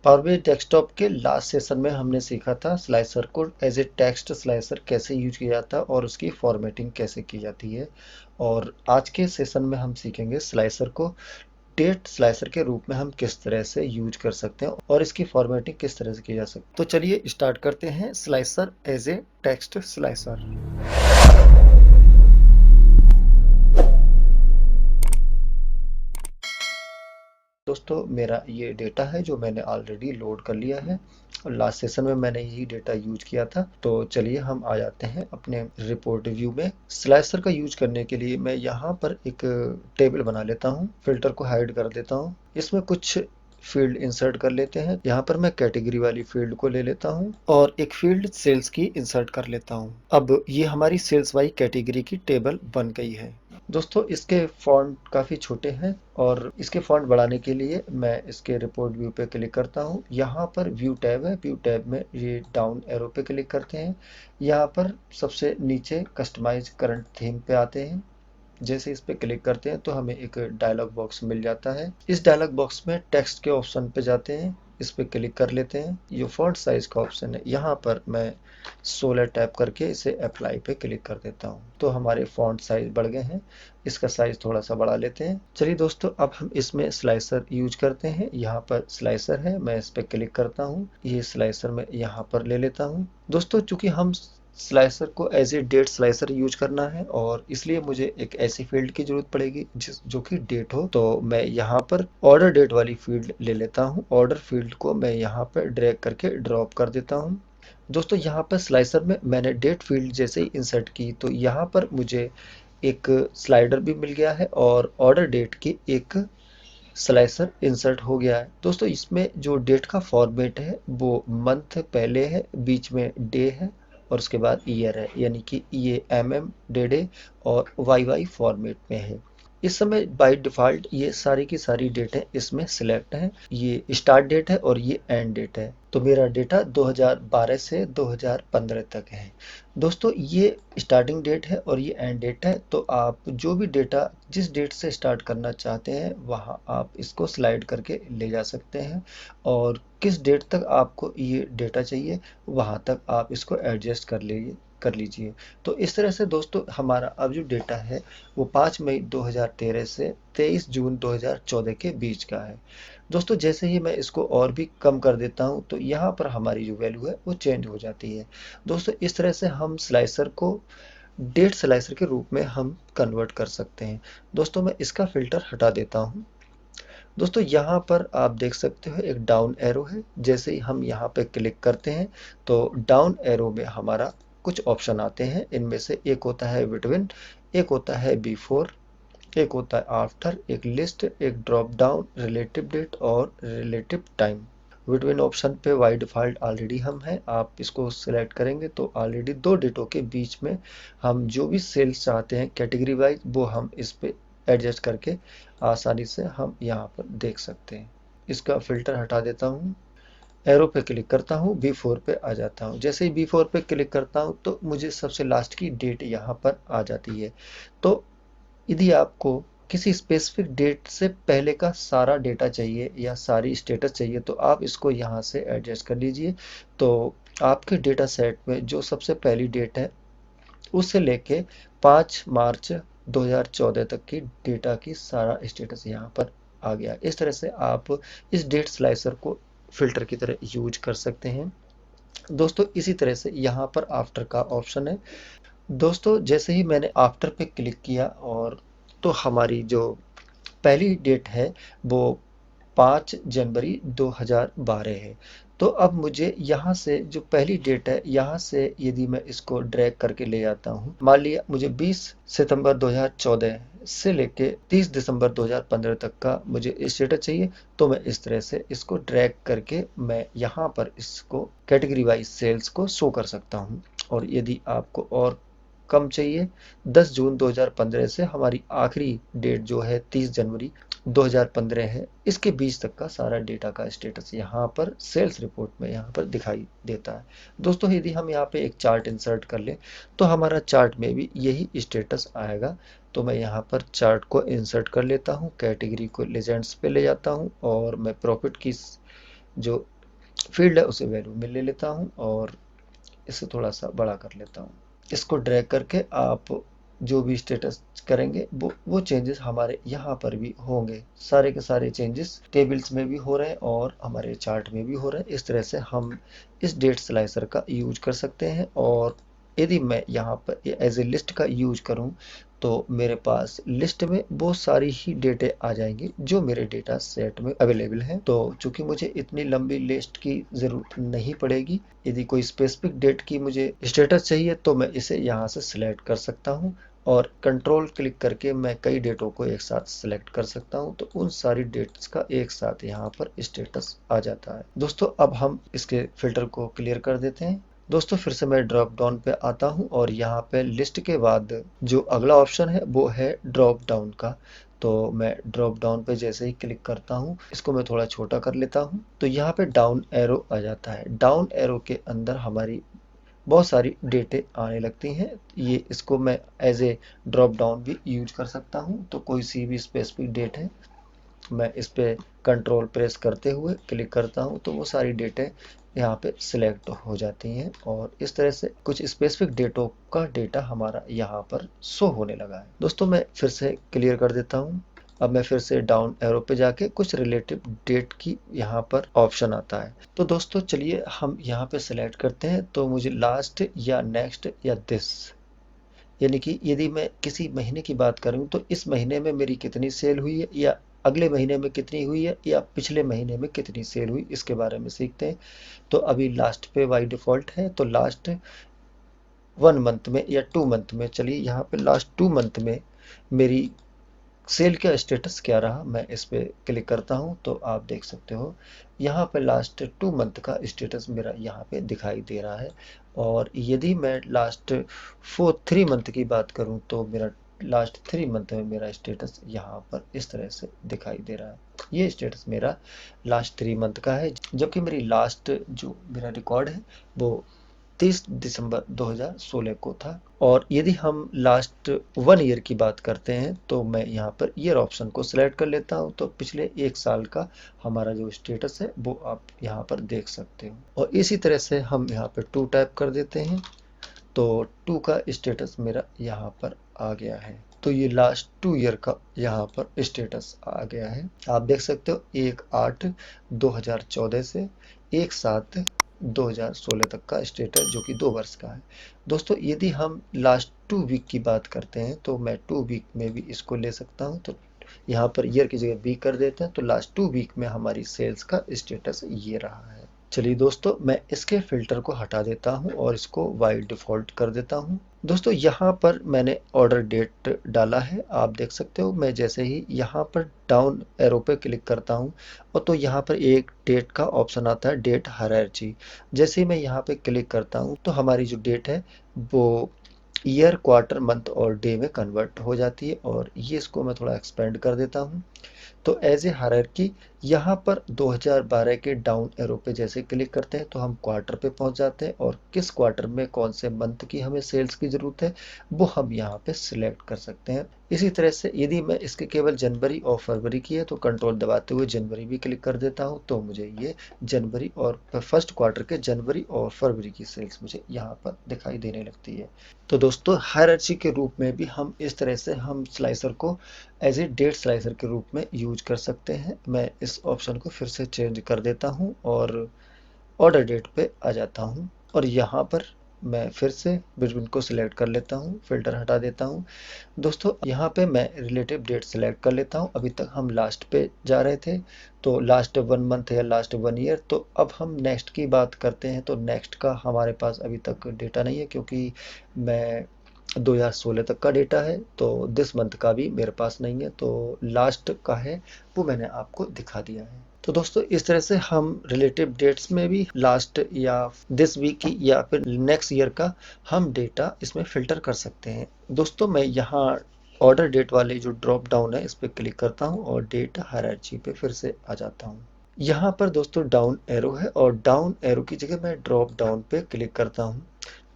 Power BI desktop के last session में हमने सीखा था स्लाइसर को एज ए टेक्स्ट स्लाइसर कैसे यूज किया जाता है और उसकी फॉर्मेटिंग कैसे की जाती है। और आज के सेशन में हम सीखेंगे स्लाइसर को डेट स्लाइसर के रूप में हम किस तरह से यूज कर सकते हैं और इसकी फॉर्मेटिंग किस तरह से की जा सकती है। तो चलिए स्टार्ट करते हैं slicer as a text slicer. दोस्तों मेरा ये डेटा है जो मैंने ऑलरेडी लोड कर लिया है और लास्ट सेशन में मैंने यही डेटा यूज किया था। तो चलिए हम आ जाते हैं अपने रिपोर्ट व्यू में। स्लाइसर का यूज करने के लिए मैं यहाँ पर एक टेबल बना लेता हूँ, फिल्टर को हाइड कर देता हूँ, इसमें कुछ फील्ड इंसर्ट कर लेते हैं। यहाँ पर मैं कैटेगरी वाली फील्ड को ले लेता हूँ और एक फील्ड सेल्स की इंसर्ट कर लेता हूँ। अब ये हमारी सेल्स वाई कैटेगरी की टेबल बन गई है। दोस्तों इसके फॉन्ट काफ़ी छोटे हैं और इसके फॉन्ट बढ़ाने के लिए मैं इसके रिपोर्ट व्यू पे क्लिक करता हूँ। यहाँ पर व्यू टैब है, व्यू टैब में ये डाउन एरो पे क्लिक करते हैं। यहाँ पर सबसे नीचे कस्टमाइज करंट थीम पे आते हैं। जैसे इस पे क्लिक करते हैं तो हमें एक डायलॉग बॉक्स मिल जाता है। इस डायलॉग बॉक्स में टेक्स्ट के ऑप्शन पे जाते हैं, इस पे क्लिक कर लेते हैं। ये फॉन्ट साइज का ऑप्शन है, यहाँ पर मैं 16 टैप करके इसे अप्लाई पे क्लिक कर देता हूँ तो हमारे फॉन्ट साइज बढ़ गए हैं। इसका साइज थोड़ा सा बढ़ा लेते हैं। चलिए दोस्तों अब हम इसमें स्लाइसर यूज करते हैं। यहाँ पर स्लाइसर है, मैं इस पे क्लिक करता हूँ। ये स्लाइसर मैं यहाँ पर ले लेता हूँ। दोस्तों चूंकि हम स्लाइसर को as a date slicer use करना है और इसलिए मुझे एक ऐसी फील्ड की जरूरत पड़ेगी जो कि डेट हो। तो मैं यहाँ पर ऑर्डर डेट वाली फील्ड ले लेता हूँ। ऑर्डर फील्ड को मैं यहाँ पर ड्रैग करके ड्रॉप कर देता हूँ। दोस्तों यहाँ पर स्लाइसर में मैंने डेट फील्ड जैसे ही इंसर्ट की तो यहाँ पर मुझे एक स्लाइडर भी मिल गया है और ऑर्डर डेट की एक स्लाइसर इंसर्ट हो गया है। दोस्तों इसमें जो डेट का फॉर्मेट है वो मंथ पहले है, बीच में डे है और उसके बाद ईयर है, यानी कि ये डे और वाई फॉर्मेट में है। इस समय बाय डिफॉल्ट ये सारी की सारी डेटें इसमें सिलेक्ट हैं। ये स्टार्ट डेट है और ये एंड डेट है। तो मेरा डेटा 2012 से 2015 तक है। दोस्तों ये स्टार्टिंग डेट है और ये एंड डेट है। तो आप जो भी डेटा जिस डेट से स्टार्ट करना चाहते हैं वहाँ आप इसको स्लाइड करके ले जा सकते हैं और किस डेट तक आपको ये डेटा चाहिए वहाँ तक आप इसको एडजस्ट कर लीजिए। तो इस तरह से दोस्तों हमारा अब जो डेटा है वो 5 मई 2013 से 23 जून 2014 के बीच का है। दोस्तों जैसे ही मैं इसको और भी कम कर देता हूँ तो यहाँ पर हमारी जो वैल्यू है वो चेंज हो जाती है। दोस्तों इस तरह से हम स्लाइसर को डेट स्लाइसर के रूप में हम कन्वर्ट कर सकते हैं। दोस्तों मैं इसका फिल्टर हटा देता हूँ। दोस्तों यहाँ पर आप देख सकते हो एक डाउन एरो है। जैसे ही हम यहाँ पे क्लिक करते हैं तो डाउन एरो में हमारा कुछ ऑप्शन आते हैं। इनमें से एक होता है बिटवीन, एक होता है बिफोर, एक होता है आफ्टर, एक लिस्ट, एक ड्रॉप डाउन, रिलेटिव डेट और रिलेटिव टाइम। बिटवीन ऑप्शन पे बाय डिफॉल्ट ऑलरेडी हम हैं। आप इसको सिलेक्ट करेंगे तो ऑलरेडी दो डेटों के बीच में हम जो भी सेल्स चाहते हैं कैटेगरी वाइज वो हम इस पे एडजस्ट करके आसानी से हम यहाँ पर देख सकते हैं। इसका फिल्टर हटा देता हूँ, एरो पे क्लिक करता हूँ, B4 पे आ जाता हूँ। जैसे ही B4 पे क्लिक करता हूँ तो मुझे सबसे लास्ट की डेट यहाँ पर आ जाती है। तो यदि आपको किसी स्पेसिफिक डेट से पहले का सारा डेटा चाहिए या सारी स्टेटस चाहिए तो आप इसको यहाँ से एडजस्ट कर लीजिए। तो आपके डेटा सेट में जो सबसे पहली डेट है उससे लेके 5 मार्च 2014 तक की डेटा की सारा स्टेटस यहाँ पर आ गया। इस तरह से आप इस डेट स्लाइसर को फिल्टर की तरह यूज कर सकते हैं। दोस्तों इसी तरह से यहाँ पर आफ्टर का ऑप्शन है। दोस्तों जैसे ही मैंने आफ्टर पे क्लिक किया और तो हमारी जो पहली डेट है वो 5 जनवरी 2012 है। तो अब मुझे यहाँ से जो पहली डेट है यहाँ से यदि मैं इसको ड्रैग करके ले जाता हूँ, मान लिया मुझे 20 सितंबर 2014 से लेके 30 दिसंबर 2015 तक का मुझे स्टेटस चाहिए। तो मैं इस तरह से इसको ड्रैग करके मैं यहाँ पर इसको कैटेगरी वाइज सेल्स को शो कर सकता हूँ। और यदि आपको और कम चाहिए 10 जून 2015 से हमारी आखिरी डेट जो है 30 जनवरी 2015 है, इसके बीच तक का सारा डेटा का स्टेटस यहाँ पर सेल्स रिपोर्ट में यहाँ पर दिखाई देता है। दोस्तों यदि हम यहाँ पे एक चार्ट इंसर्ट कर लें तो हमारा चार्ट में भी यही स्टेटस आएगा। तो मैं यहाँ पर चार्ट को इंसर्ट कर लेता हूँ, कैटेगरी को लेजेंड्स पे ले जाता हूँ और मैं प्रॉफिट की जो फील्ड है उसे वैल्यू में ले लेता हूँ और इसे थोड़ा सा बड़ा कर लेता हूँ। इसको ड्रैग करके आप जो भी स्टेटस करेंगे वो चेंजेस हमारे यहाँ पर भी होंगे। सारे के सारे चेंजेस टेबल्स में भी हो रहे हैं और हमारे चार्ट में भी हो रहे हैं। इस तरह से हम इस डेट स्लाइसर का यूज कर सकते हैं। और यदि मैं यहाँ पर एज ए लिस्ट का यूज करूँ तो मेरे पास लिस्ट में बहुत सारी ही डेटे आ जाएंगी जो मेरे डेटा सेट में अवेलेबल हैं। तो चूंकि मुझे इतनी लंबी लिस्ट की ज़रूरत नहीं पड़ेगी, यदि कोई स्पेसिफिक डेट की मुझे स्टेटस चाहिए तो मैं इसे यहाँ से सिलेक्ट कर सकता हूँ और कंट्रोल क्लिक करके मैं कई डेटों को एक साथ सिलेक्ट कर सकता हूँ। तो उन सारी डेट्स का एक साथ यहाँ पर स्टेटस आ जाता है। दोस्तों अब हम इसके फिल्टर को क्लियर कर देते हैं। दोस्तों फिर से मैं ड्रॉप डाउन पे आता हूँ और यहाँ पे लिस्ट के बाद जो अगला ऑप्शन है वो है ड्रॉप डाउन का। तो मैं ड्रॉप डाउन पे जैसे ही क्लिक करता हूँ, इसको मैं थोड़ा छोटा कर लेता हूँ, तो यहाँ पे डाउन एरो आ जाता है। डाउन एरो के अंदर हमारी बहुत सारी डेटे आने लगती हैं। ये इसको मैं एज ए ड्रॉप डाउन भी यूज कर सकता हूँ। तो कोई सी भी स्पेसिफिक डेट है, मैं इस पे कंट्रोल प्रेस करते हुए क्लिक करता हूँ तो वो सारी डेटे यहाँ पे सिलेक्ट हो जाती हैं और इस तरह से कुछ स्पेसिफिक डेटों का डेटा हमारा यहाँ पर शो होने लगा है। दोस्तों मैं फिर से क्लियर कर देता हूँ। अब मैं फिर से डाउन एरो पे जाके कुछ रिलेटिव डेट की यहाँ पर ऑप्शन आता है। तो दोस्तों चलिए हम यहाँ पे सिलेक्ट करते हैं। तो मुझे लास्ट या नेक्स्ट या दिस, यानी कि यदि मैं किसी महीने की बात करूं तो इस महीने में मेरी कितनी सेल हुई है, या अगले महीने में कितनी हुई है, या पिछले महीने में कितनी सेल हुई, इसके बारे में सीखते हैं। तो अभी लास्ट पे बाई डिफ़ॉल्ट है, तो लास्ट 1 मंथ में या 2 मंथ में, चलिए यहाँ पे लास्ट 2 मंथ में मेरी सेल का स्टेटस क्या रहा, मैं इस पे क्लिक करता हूँ तो आप देख सकते हो यहाँ पे लास्ट 2 मंथ का स्टेटस मेरा यहाँ पे दिखाई दे रहा है। और यदि मैं लास्ट 3 मंथ की बात करूँ तो मेरा लास्ट 3 मंथ में मेरा स्टेटस यहाँ पर इस तरह से दिखाई दे रहा है। ये स्टेटस मेरा लास्ट 3 मंथ का है, जबकि मेरी लास्ट जो मेरा रिकॉर्ड है वो 30 दिसंबर 2016 को था। और यदि हम लास्ट 1 ईयर की बात करते हैं तो मैं यहाँ पर ईयर ऑप्शन को सिलेक्ट कर लेता हूँ तो पिछले 1 साल का हमारा जो स्टेटस है वो आप यहाँ पर देख सकते हो। और इसी तरह से हम यहाँ पर 2 टाइप कर देते हैं तो 2 का स्टेटस मेरा यहाँ पर आ गया है। तो ये लास्ट 2 ईयर का यहाँ पर स्टेटस आ गया है। आप देख सकते हो 1/8/2014 से 1/7/2016 तक का स्टेटस, जो कि 2 वर्ष का है। दोस्तों यदि हम लास्ट 2 वीक की बात करते हैं तो मैं 2 वीक में भी इसको ले सकता हूँ। तो यहाँ पर ईयर की जगह वीक कर देते हैं तो लास्ट 2 वीक में हमारी सेल्स का स्टेटस ये रहा है। चलिए दोस्तों मैं इसके फिल्टर को हटा देता हूँ और इसको बाय डिफ़ॉल्ट कर देता हूँ। दोस्तों यहाँ पर मैंने ऑर्डर डेट डाला है, आप देख सकते हो। मैं जैसे ही यहाँ पर डाउन एरो पे क्लिक करता हूँ और तो यहाँ पर एक डेट का ऑप्शन आता है, डेट हायरार्ची। जैसे ही मैं यहाँ पे क्लिक करता हूँ तो हमारी जो डेट है वो ईयर, क्वार्टर, मंथ और डे में कन्वर्ट हो जाती है। और ये इसको मैं थोड़ा एक्सपेंड कर देता हूँ। तो एज ए हायरार्की यहाँ पर 2012 के डाउन एरो पे जैसे क्लिक करते हैं तो हम क्वार्टर पे पहुंच जाते हैं और किस क्वार्टर में कौन से मंथ की हमें सेल्स की ज़रूरत है वो हम यहाँ पे सिलेक्ट कर सकते हैं। इसी तरह से यदि मैं इसके केवल जनवरी और फरवरी की है तो कंट्रोल दबाते हुए जनवरी भी क्लिक कर देता हूँ तो मुझे ये जनवरी और फर्स्ट क्वार्टर के जनवरी और फरवरी की सेल्स मुझे यहाँ पर दिखाई देने लगती है। तो दोस्तों हायरार्ची के रूप में भी हम इस तरह से हम स्लाइसर को एज ए डेट स्लाइसर के रूप में यूज कर सकते हैं। मैं इस ऑप्शन को फिर से चेंज कर देता हूं और ऑर्डर डेट पे आ जाता हूं और यहाँ पर मैं फिर से बिटवीन को सिलेक्ट कर लेता हूं, फिल्टर हटा देता हूं। दोस्तों यहाँ पे मैं रिलेटिव डेट सिलेक्ट कर लेता हूं। अभी तक हम लास्ट पे जा रहे थे तो लास्ट 1 मंथ या लास्ट 1 ईयर। तो अब हम नेक्स्ट की बात करते हैं तो नेक्स्ट का हमारे पास अभी तक डेटा नहीं है क्योंकि मैं 2016 तक का डेटा है। तो दिस मंथ का भी मेरे पास नहीं है, तो लास्ट का है वो मैंने आपको दिखा दिया है। तो दोस्तों इस तरह से हम रिलेटिव डेट्स में भी लास्ट या दिस वीक की या फिर नेक्स्ट ईयर का हम डेटा इसमें फिल्टर कर सकते हैं। दोस्तों मैं यहाँ ऑर्डर डेट वाले जो ड्रॉप डाउन है इस पर क्लिक करता हूँ और डेट हायरार्ची पे फिर से आ जाता हूँ। यहाँ पर दोस्तों डाउन एरो है और डाउन एरो की जगह मैं ड्रॉप डाउन पे क्लिक करता हूँ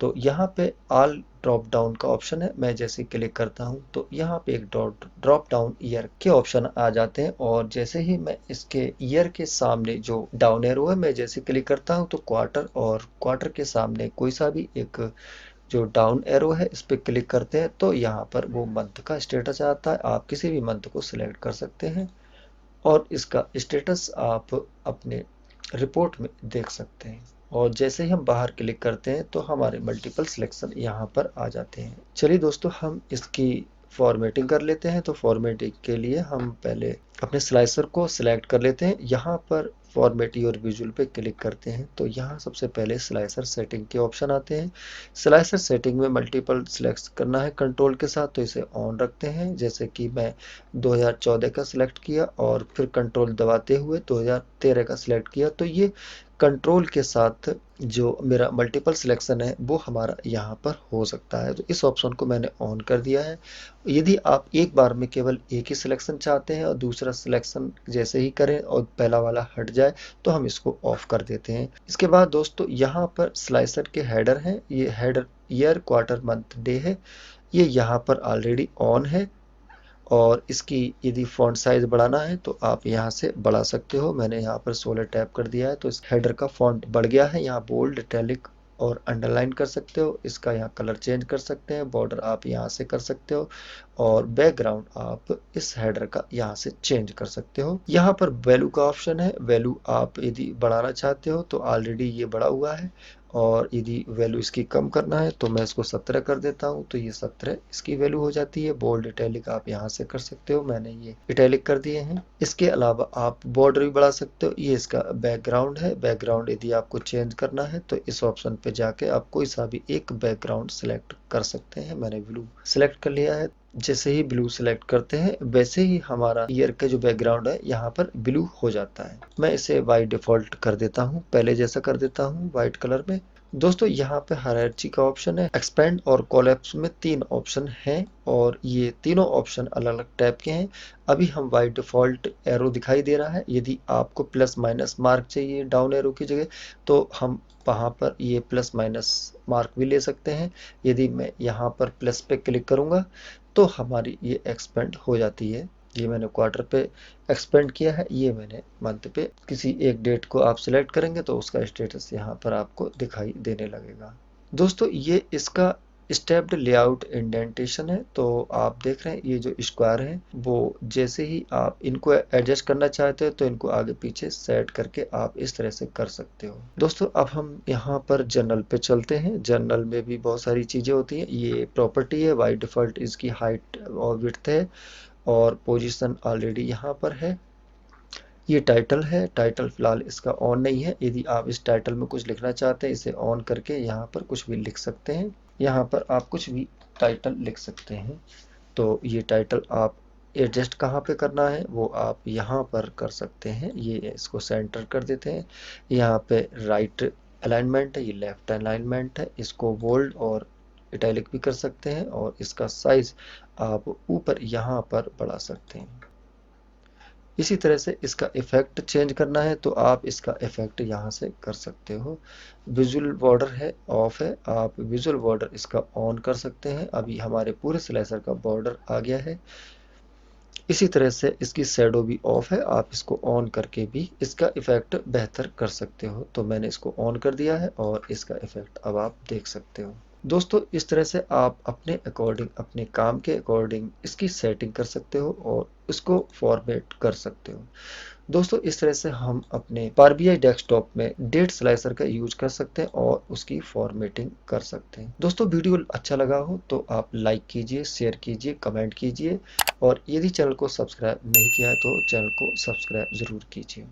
तो यहाँ पे ऑल ड्रॉप डाउन का ऑप्शन है। मैं जैसे क्लिक करता हूँ तो यहाँ पे एक ड्रॉप डाउन ईयर के ऑप्शन आ जाते हैं, और जैसे ही मैं इसके ईयर के सामने जो डाउन एरो है मैं जैसे क्लिक करता हूँ तो क्वार्टर, और क्वार्टर के सामने कोई सा भी एक जो डाउन एरो है इस पर क्लिक करते हैं तो यहाँ पर वो मंथ का स्टेटस आता है। आप किसी भी मंथ को सिलेक्ट कर सकते हैं और इसका स्टेटस आप अपने रिपोर्ट में देख सकते हैं। और जैसे ही हम बाहर क्लिक करते हैं तो हमारे मल्टीपल सिलेक्शन यहाँ पर आ जाते हैं। चलिए दोस्तों, हम इसकी फॉर्मेटिंग कर लेते हैं। तो फॉर्मेटिंग के लिए हम पहले अपने स्लाइसर को सिलेक्ट कर लेते हैं। यहाँ पर फॉर्मेट योर विजुअल पे क्लिक करते हैं तो यहाँ सबसे पहले स्लाइसर सेटिंग के ऑप्शन आते हैं। स्लाइसर सेटिंग में मल्टीपल सिलेक्ट करना है कंट्रोल के साथ, तो इसे ऑन रखते हैं। जैसे कि मैं 2014 का सिलेक्ट किया और फिर कंट्रोल दबाते हुए 2013 का सिलेक्ट किया, तो ये कंट्रोल के साथ जो मेरा मल्टीपल सिलेक्शन है वो हमारा यहाँ पर हो सकता है। तो इस ऑप्शन को मैंने ऑन कर दिया है। यदि आप एक बार में केवल एक ही सिलेक्शन चाहते हैं और दूसरा सिलेक्शन जैसे ही करें और पहला वाला हट जाए तो हम इसको ऑफ कर देते हैं। इसके बाद दोस्तों यहाँ पर स्लाइसर के हेडर हैं। ये header year, quarter, month, day है। ये यहाँ पर ऑलरेडी ऑन है, और इसकी यदि फॉन्ट साइज बढ़ाना है तो आप यहाँ से बढ़ा सकते हो। मैंने यहाँ पर 16 टैप कर दिया है तो इस हेडर का फॉन्ट बढ़ गया है। यहाँ बोल्ड, इटैलिक और अंडरलाइन कर सकते हो। इसका यहाँ कलर चेंज कर सकते हैं। बॉर्डर आप यहाँ से कर सकते हो, और बैकग्राउंड आप इस हेडर का यहाँ से चेंज कर सकते हो। यहाँ पर वैल्यू का ऑप्शन है। वैल्यू आप यदि बढ़ाना चाहते हो तो ऑलरेडी ये बढ़ा हुआ है, और यदि वैल्यू इसकी कम करना है तो मैं इसको 17 कर देता हूँ तो ये 17 इसकी वैल्यू हो जाती है। बोल्ड, इटैलिक आप यहाँ से कर सकते हो। मैंने ये इटैलिक कर दिए हैं। इसके अलावा आप बॉर्डर भी बढ़ा सकते हो। ये इसका बैकग्राउंड है। बैकग्राउंड यदि आपको चेंज करना है तो इस ऑप्शन पे जाके आप कोई सा भी एक बैकग्राउंड सिलेक्ट कर सकते हैं। मैंने ब्लू सिलेक्ट कर लिया है। जैसे ही ब्लू सिलेक्ट करते हैं वैसे ही हमारा ईयर का जो बैकग्राउंड है यहाँ पर ब्लू हो जाता है। मैं इसे बाय डिफॉल्ट कर देता हूँ, पहले जैसा कर देता हूँ व्हाइट कलर में। दोस्तों यहाँ पे हायरार्ची का ऑप्शन है। एक्सपेंड और कोलैप्स में 3 ऑप्शन हैं, और ये तीनों ऑप्शन अलग अलग टाइप के हैं। अभी हम बाय डिफॉल्ट एरो दिखाई दे रहा है। यदि आपको प्लस माइनस मार्क चाहिए डाउन एरो की जगह तो हम वहाँ पर ये प्लस माइनस मार्क भी ले सकते हैं। यदि मैं यहाँ पर प्लस पे क्लिक करूँगा तो हमारी ये एक्सपेंड हो जाती है। ये मैंने क्वार्टर पे एक्सपेंड किया है, ये मैंने मंथ पे। किसी एक डेट को आप सिलेक्ट करेंगे तो उसका स्टेटस यहाँ पर आपको दिखाई देने लगेगा। दोस्तों ये इसका स्टेप्ड लेआउट इंडेंटेशन है। तो आप देख रहे हैं ये जो स्क्वायर है वो जैसे ही आप इनको एडजस्ट करना चाहते हो तो इनको आगे पीछे सेट करके आप इस तरह से कर सकते हो। दोस्तों अब हम यहाँ पर जर्नल पे चलते हैं। जर्नल में भी बहुत सारी चीजें होती हैं। ये प्रॉपर्टी है, बाय डिफॉल्ट इसकी हाइट और विड्थ है, और पोजीशन ऑलरेडी यहाँ पर है। ये टाइटल है। टाइटल फिलहाल इसका ऑन नहीं है। यदि आप इस टाइटल में कुछ लिखना चाहते हैं इसे ऑन करके यहाँ पर कुछ भी लिख सकते हैं। यहाँ पर आप कुछ भी टाइटल लिख सकते हैं। तो ये टाइटल आप एडजस्ट कहाँ पे करना है वो आप यहाँ पर कर सकते हैं। ये इसको सेंटर कर देते हैं। यहाँ पे राइट अलाइनमेंट है, ये लेफ्ट अलाइनमेंट है। इसको बोल्ड और इटैलिक भी कर सकते हैं, और इसका साइज आप ऊपर यहाँ पर बढ़ा सकते हैं। इसी तरह से इसका इफेक्ट चेंज करना है तो आप इसका इफेक्ट यहाँ से कर सकते हो। विजुअल बॉर्डर है ऑफ है, आप विजुअल बॉर्डर इसका ऑन कर सकते हैं। अभी हमारे पूरे स्लाइसर का बॉर्डर आ गया है। इसी तरह से इसकी शैडो भी ऑफ है, आप इसको ऑन करके भी इसका इफेक्ट बेहतर कर सकते हो। तो मैंने इसको ऑन कर दिया है और इसका इफेक्ट अब आप देख सकते हो। दोस्तों इस तरह से आप अपने अकॉर्डिंग, अपने काम के अकॉर्डिंग इसकी सेटिंग कर सकते हो और इसको फॉर्मेट कर सकते हो। दोस्तों इस तरह से हम अपने पावर बीआई डेस्कटॉप में डेट स्लाइसर का यूज कर सकते हैं और उसकी फॉर्मेटिंग कर सकते हैं। दोस्तों वीडियो अच्छा लगा हो तो आप लाइक कीजिए, शेयर कीजिए, कमेंट कीजिए, और यदि चैनल को सब्सक्राइब नहीं किया है तो चैनल को सब्सक्राइब जरूर कीजिए।